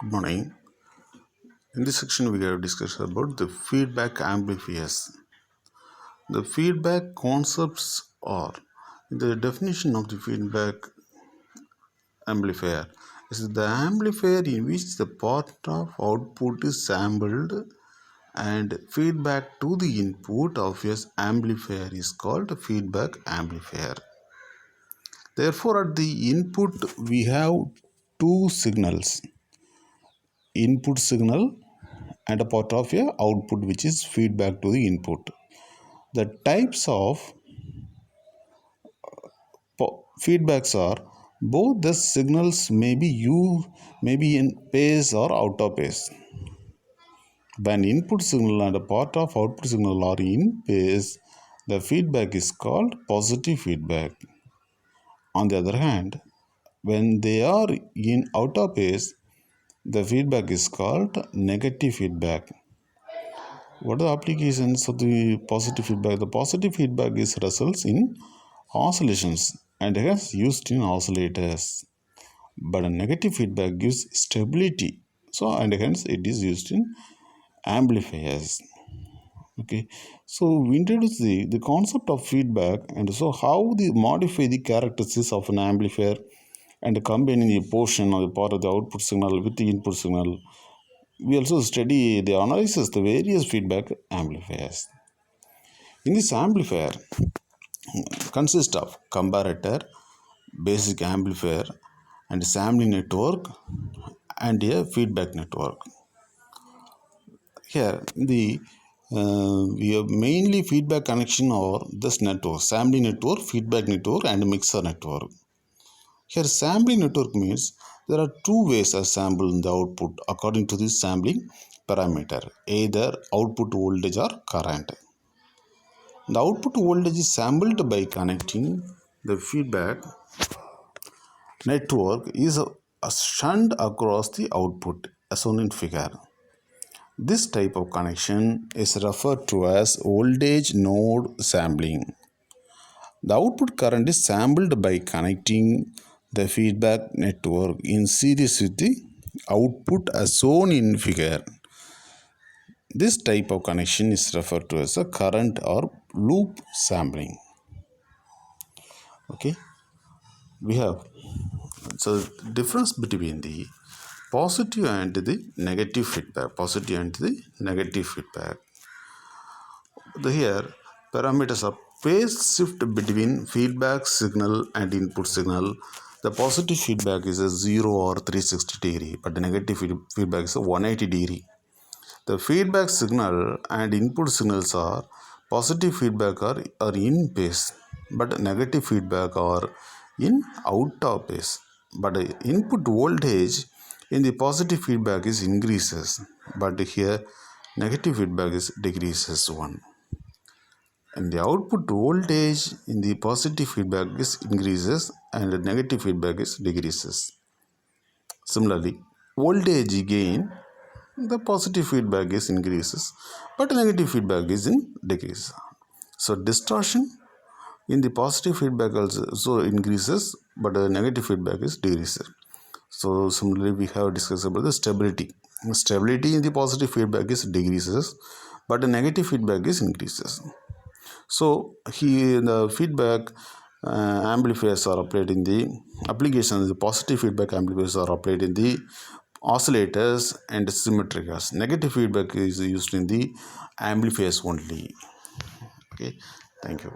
Good morning. In this section, we have discussed about the feedback amplifiers. The feedback concepts are the definition of the feedback amplifier is the amplifier in which the part of output is sampled and feedback to the input of your amplifier is called a feedback amplifier. Therefore, at the input we have two signals, input signal and a part of a output which is feedback to the input. The types of feedbacks are both the signals may be in phase or out of phase. When input signal and a part of output signal are in phase, the feedback is called positive feedback. On the other hand, when they are in out of phase, the feedback is called negative feedback. What are the applications of the positive feedback? The positive feedback is results in oscillations and is used in oscillators. But a negative feedback gives stability. So and hence it is used in amplifiers. Okay. So we introduce the concept of feedback and so how they modify the characteristics of an amplifier and combining the portion or the part of the output signal with the input signal. We also study the analysis the various feedback amplifiers. In this amplifier consists of comparator, basic amplifier and sampling network and a feedback network. Here we have mainly feedback connection or this network, sampling network, feedback network and mixer network. Here sampling network means there are two ways of sampling the output according to this sampling parameter, either output voltage or current. The output voltage is sampled by connecting the feedback network is a shunt across the output as shown in figure. This type of connection is referred to as voltage node sampling. The output current is sampled by connecting the feedback network in series with the output as shown in figure. This type of connection is referred to as a current or loop sampling. Okay, we have so difference between the positive and the negative feedback. Positive and the negative feedback. Here parameters are phase shift between feedback signal and input signal. The positive feedback is a 0 or 360 degree, but the negative feedback is a 180 degree. The feedback signal and input signals are positive feedback are in phase, but negative feedback are in out of phase. But the input voltage in the positive feedback is increases, but here negative feedback is decreases 1. And the output voltage in the positive feedback is increases and the negative feedback is decreases. Similarly, voltage gain, the positive feedback is increases, but negative feedback is in decrease. So distortion in the positive feedback also increases, but the negative feedback is decreases. So similarly, we have discussed about the stability. Stability in the positive feedback is decreases, but the negative feedback is increases. So here the feedback amplifiers are applied in the applications. The positive feedback amplifiers are applied in the oscillators and symmetricals. Negative feedback is used in the amplifiers only. Okay, thank you.